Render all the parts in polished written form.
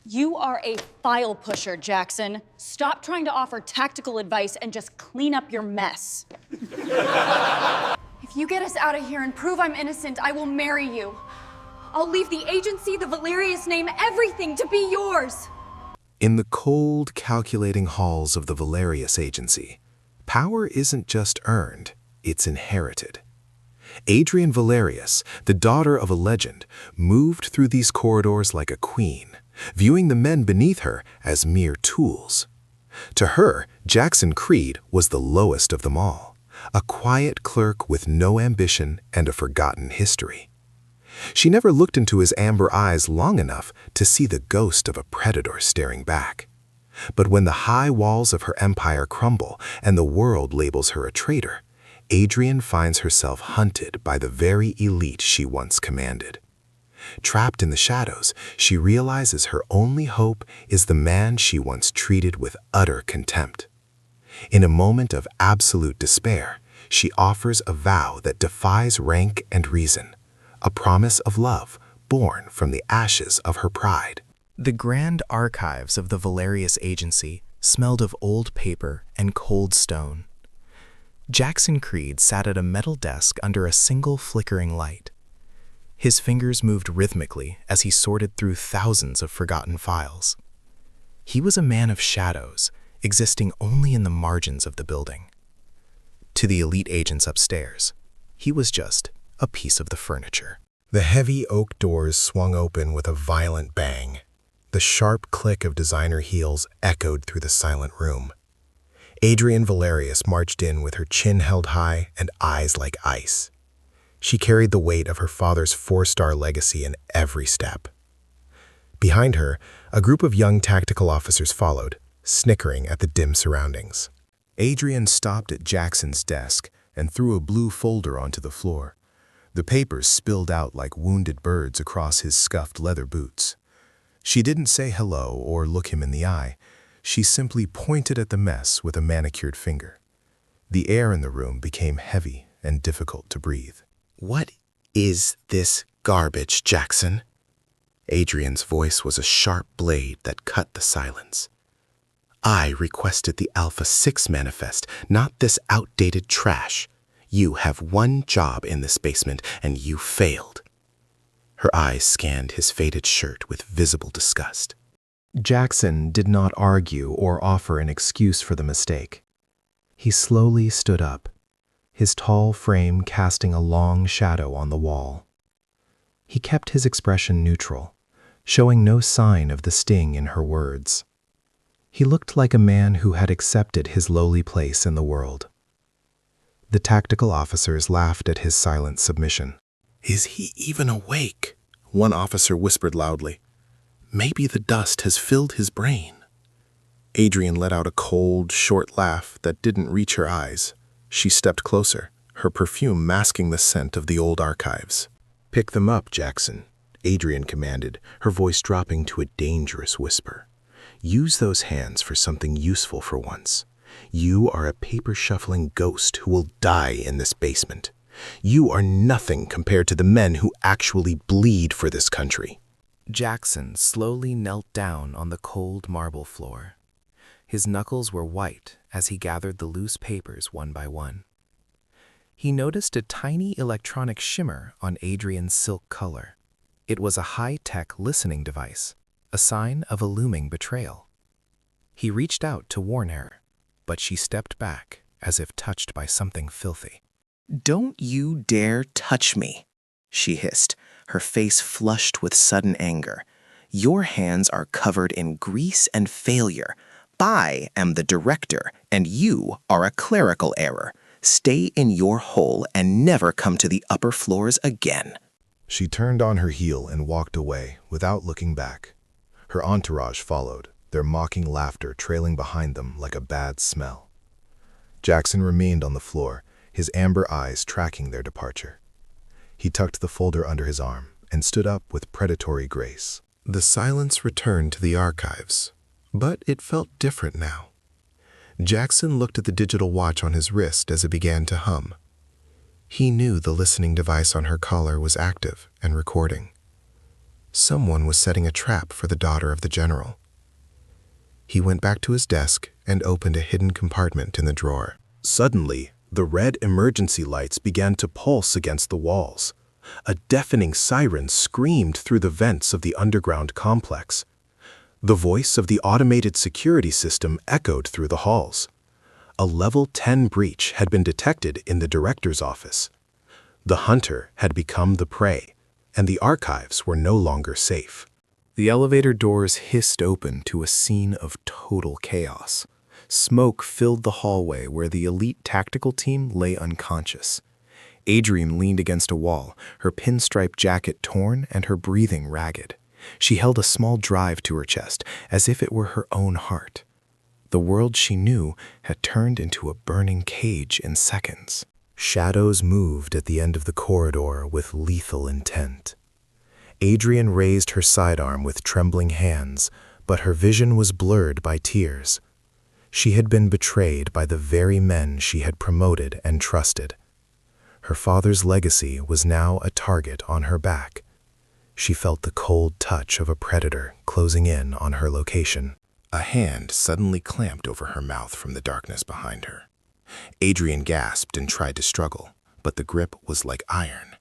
You are a file pusher, Jaxon. Stop trying to offer tactical advice and just clean up your mess. If you get us out of here and prove I'm innocent, I will marry you. I'll leave the agency, the Valerius name, everything to be yours. In the cold, calculating halls of the Valerius Agency, power isn't just earned, it's inherited. Adrienne Valerius, the daughter of a legend, moved through these corridors like a queen, viewing the men beneath her as mere tools. To her, Jaxon Creed was the lowest of them all, a quiet clerk with no ambition and a forgotten history. She never looked into his amber eyes long enough to see the ghost of a predator staring back. But when the high walls of her empire crumble and the world labels her a traitor, Adrienne finds herself hunted by the very elite she once commanded. Trapped in the shadows, she realizes her only hope is the man she once treated with utter contempt. In a moment of absolute despair, she offers a vow that defies rank and reason, a promise of love born from the ashes of her pride. The grand archives of the Valerius Agency smelled of old paper and cold stone. Jaxon Creed sat at a metal desk under a single flickering light. His fingers moved rhythmically as he sorted through thousands of forgotten files. He was a man of shadows, existing only in the margins of the building. To the elite agents upstairs, he was just a piece of the furniture. The heavy oak doors swung open with a violent bang. The sharp click of designer heels echoed through the silent room. Adrienne Valerius marched in with her chin held high and eyes like ice. She carried the weight of her father's 4-star legacy in every step. Behind her, a group of young tactical officers followed, snickering at the dim surroundings. Adrienne stopped at Jaxon's desk and threw a blue folder onto the floor. The papers spilled out like wounded birds across his scuffed leather boots. She didn't say hello or look him in the eye. She simply pointed at the mess with a manicured finger. The air in the room became heavy and difficult to breathe. What is this garbage, Jaxon? Adrienne's voice was a sharp blade that cut the silence. I requested the Alpha 6 manifest, not this outdated trash. You have one job in this basement, and you failed. Her eyes scanned his faded shirt with visible disgust. Jaxon did not argue or offer an excuse for the mistake. He slowly stood up, his tall frame casting a long shadow on the wall. He kept his expression neutral, showing no sign of the sting in her words. He looked like a man who had accepted his lowly place in the world. The tactical officers laughed at his silent submission. Is he even awake? One officer whispered loudly. Maybe the dust has filled his brain. Adrienne let out a cold, short laugh that didn't reach her eyes. She stepped closer, her perfume masking the scent of the old archives. "Pick them up, Jaxon," Adrienne commanded, her voice dropping to a dangerous whisper. "Use those hands for something useful for once. You are a paper-shuffling ghost who will die in this basement. You are nothing compared to the men who actually bleed for this country." Jaxon slowly knelt down on the cold marble floor. His knuckles were white as he gathered the loose papers one by one. He noticed a tiny electronic shimmer on Adrienne's silk color. It was a high-tech listening device, a sign of a looming betrayal. He reached out to warn her, but she stepped back as if touched by something filthy. "Don't you dare touch me," she hissed, her face flushed with sudden anger. "Your hands are covered in grease and failure. I am the director, and you are a clerical error. Stay in your hole and never come to the upper floors again." She turned on her heel and walked away without looking back. Her entourage followed, their mocking laughter trailing behind them like a bad smell. Jaxon remained on the floor, his amber eyes tracking their departure. He tucked the folder under his arm and stood up with predatory grace. The silence returned to the archives, but it felt different now. Jaxon looked at the digital watch on his wrist as it began to hum. He knew the listening device on her collar was active and recording. Someone was setting a trap for the daughter of the general. He went back to his desk and opened a hidden compartment in the drawer. Suddenly, the red emergency lights began to pulse against the walls. A deafening siren screamed through the vents of the underground complex. The voice of the automated security system echoed through the halls. A level 10 breach had been detected in the director's office. The hunter had become the prey, and the archives were no longer safe. The elevator doors hissed open to a scene of total chaos. Smoke filled the hallway where the elite tactical team lay unconscious. Adrienne leaned against a wall, her pinstripe jacket torn and her breathing ragged. She held a small drive to her chest, as if it were her own heart. The world she knew had turned into a burning cage in seconds. Shadows moved at the end of the corridor with lethal intent. Adrienne raised her sidearm with trembling hands, but her vision was blurred by tears. She had been betrayed by the very men she had promoted and trusted. Her father's legacy was now a target on her back. She felt the cold touch of a predator closing in on her location. A hand suddenly clamped over her mouth from the darkness behind her. Adrienne gasped and tried to struggle, but the grip was like iron.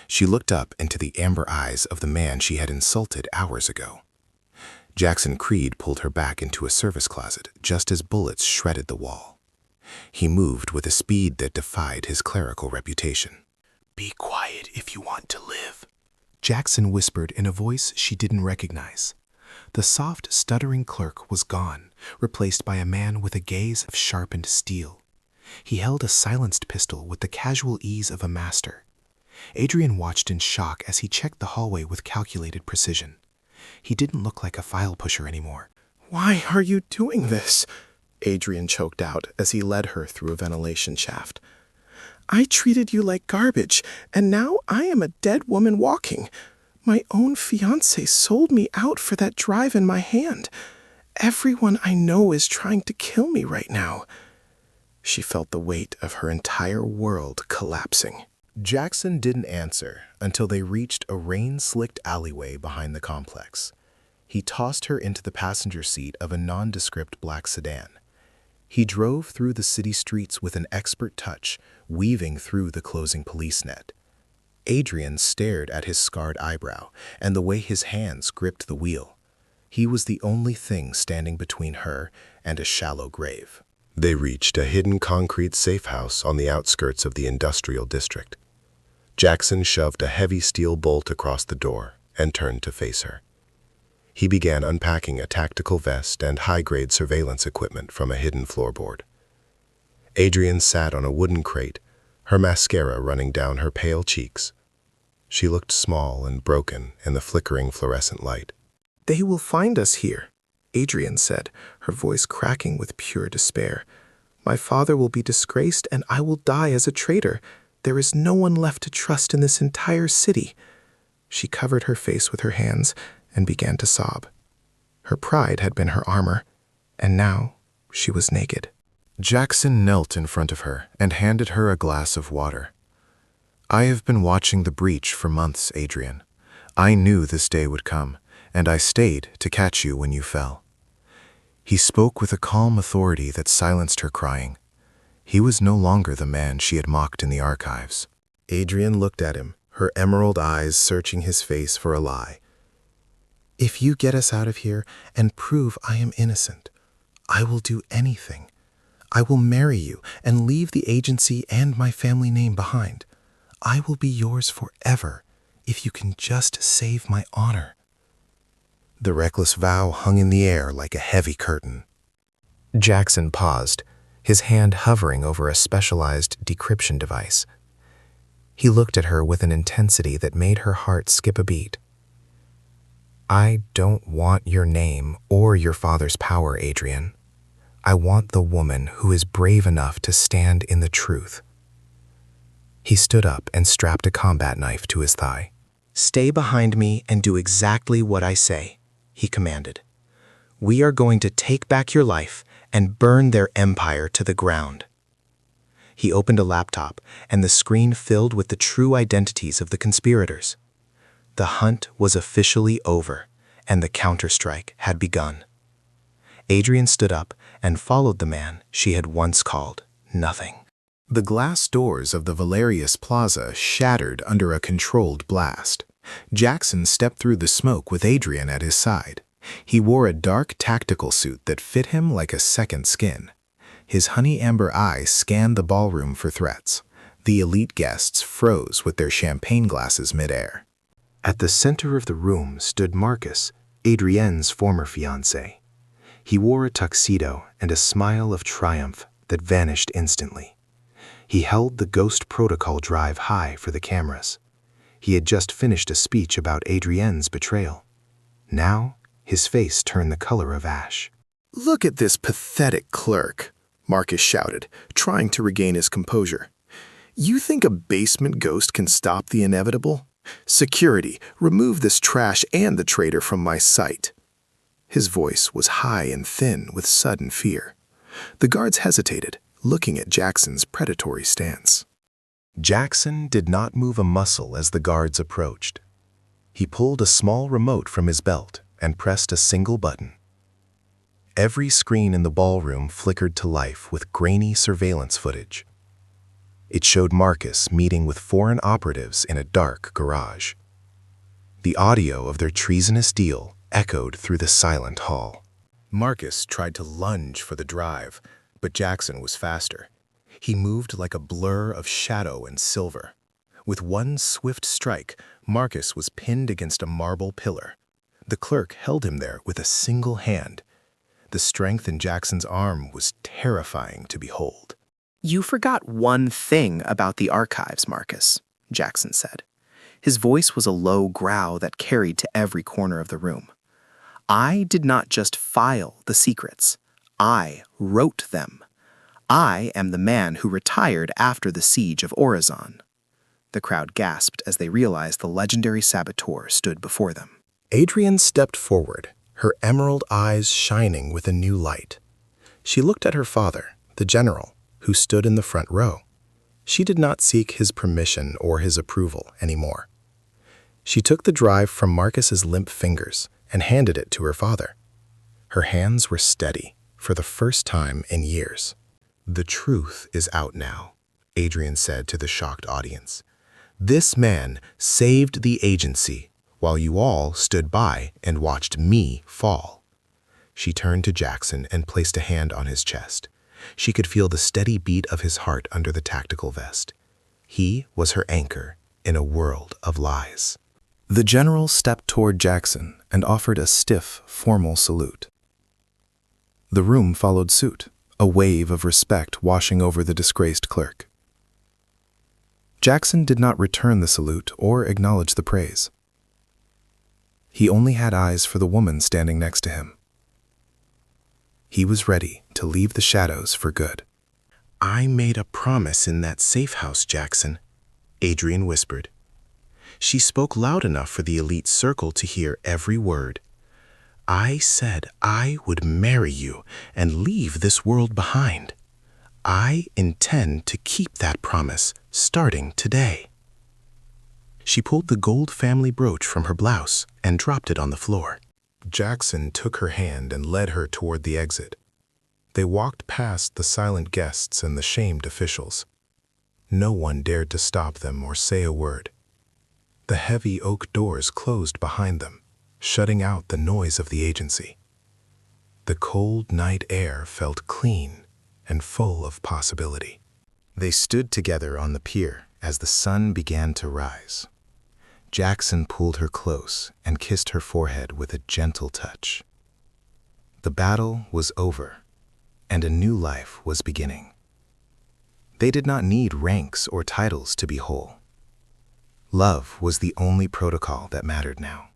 She looked up into the amber eyes of the man she had insulted hours ago. Jaxon Creed pulled her back into a service closet just as bullets shredded the wall. He moved with a speed that defied his clerical reputation. "Be quiet if you want to live," Jaxon whispered in a voice she didn't recognize. The soft, stuttering clerk was gone, replaced by a man with a gaze of sharpened steel. He held a silenced pistol with the casual ease of a master. Adrienne watched in shock as he checked the hallway with calculated precision. He didn't look like a file pusher anymore. "Why are you doing this?" Adrienne choked out as he led her through a ventilation shaft. "I treated you like garbage, and now I am a dead woman walking. My own fiancé sold me out for that drive in my hand. Everyone I know is trying to kill me right now." She felt the weight of her entire world collapsing. Jaxon didn't answer until they reached a rain-slicked alleyway behind the complex. He tossed her into the passenger seat of a nondescript black sedan. He drove through the city streets with an expert touch, weaving through the closing police net. Adrienne stared at his scarred eyebrow and the way his hands gripped the wheel. He was the only thing standing between her and a shallow grave. They reached a hidden concrete safe house on the outskirts of the industrial district. Jaxon shoved a heavy steel bolt across the door and turned to face her. He began unpacking a tactical vest and high-grade surveillance equipment from a hidden floorboard. Adrienne sat on a wooden crate, her mascara running down her pale cheeks. She looked small and broken in the flickering fluorescent light. "They will find us here," Adrienne said, her voice cracking with pure despair. "My father will be disgraced and I will die as a traitor. There is no one left to trust in this entire city." She covered her face with her hands and began to sob. Her pride had been her armor, and now she was naked. Jaxon knelt in front of her and handed her a glass of water. "I have been watching the breach for months, Adrienne. I knew this day would come, and I stayed to catch you when you fell." He spoke with a calm authority that silenced her crying. He was no longer the man she had mocked in the archives. Adrienne looked at him, her emerald eyes searching his face for a lie. "If you get us out of here and prove I am innocent, I will do anything. I will marry you and leave the agency and my family name behind. I will be yours forever if you can just save my honor." The reckless vow hung in the air like a heavy curtain. Jaxon paused, his hand hovering over a specialized decryption device. He looked at her with an intensity that made her heart skip a beat. "I don't want your name or your father's power, Adrienne. I want the woman who is brave enough to stand in the truth." He stood up and strapped a combat knife to his thigh. "Stay behind me and do exactly what I say," he commanded. "We are going to take back your life and burn their empire to the ground." He opened a laptop, and the screen filled with the true identities of the conspirators. The hunt was officially over, and the counterstrike had begun. Adrienne stood up and followed the man she had once called nothing. The glass doors of the Valerius Plaza shattered under a controlled blast. Jaxon stepped through the smoke with Adrienne at his side. He wore a dark tactical suit that fit him like a second skin. His honey amber eyes scanned the ballroom for threats. The elite guests froze with their champagne glasses midair. At the center of the room stood Marcus, Adrienne's former fiancé. He wore a tuxedo and a smile of triumph that vanished instantly. He held the Ghost Protocol drive high for the cameras. He had just finished a speech about Adrienne's betrayal. Now, his face turned the color of ash. "Look at this pathetic clerk," Marcus shouted, trying to regain his composure. "You think a basement ghost can stop the inevitable? Security, remove this trash and the traitor from my sight." His voice was high and thin with sudden fear. The guards hesitated, looking at Jaxon's predatory stance. Jaxon did not move a muscle as the guards approached. He pulled a small remote from his belt and pressed a single button. Every screen in the ballroom flickered to life with grainy surveillance footage. It showed Marcus meeting with foreign operatives in a dark garage. The audio of their treasonous deal echoed through the silent hall. Marcus tried to lunge for the drive, but Jaxon was faster. He moved like a blur of shadow and silver. With one swift strike, Marcus was pinned against a marble pillar. The clerk held him there with a single hand. The strength in Jackson's arm was terrifying to behold. "You forgot one thing about the archives, Marcus," Jaxon said. His voice was a low growl that carried to every corner of the room. "I did not just file the secrets. I wrote them. I am the man who retired after the siege of Orizon." The crowd gasped as they realized the legendary saboteur stood before them. Adrienne stepped forward, her emerald eyes shining with a new light. She looked at her father, the general, who stood in the front row. She did not seek his permission or his approval anymore. She took the drive from Marcus's limp fingers and handed it to her father. Her hands were steady for the first time in years. "The truth is out now," Adrienne said to the shocked audience. "This man saved the agency while you all stood by and watched me fall." She turned to Jaxon and placed a hand on his chest. She could feel the steady beat of his heart under the tactical vest. He was her anchor in a world of lies. The general stepped toward Jaxon and offered a stiff, formal salute. The room followed suit, a wave of respect washing over the disgraced clerk. Jaxon did not return the salute or acknowledge the praise. He only had eyes for the woman standing next to him. He was ready to leave the shadows for good. "I made a promise in that safe house, Jaxon," Adrienne whispered. She spoke loud enough for the elite circle to hear every word. "I said I would marry you and leave this world behind. I intend to keep that promise starting today." She pulled the gold family brooch from her blouse and dropped it on the floor. Jaxon took her hand and led her toward the exit. They walked past the silent guests and the shamed officials. No one dared to stop them or say a word. The heavy oak doors closed behind them, shutting out the noise of the agency. The cold night air felt clean and full of possibility. They stood together on the pier as the sun began to rise. Jaxon pulled her close and kissed her forehead with a gentle touch. The battle was over, and a new life was beginning. They did not need ranks or titles to be whole. Love was the only protocol that mattered now.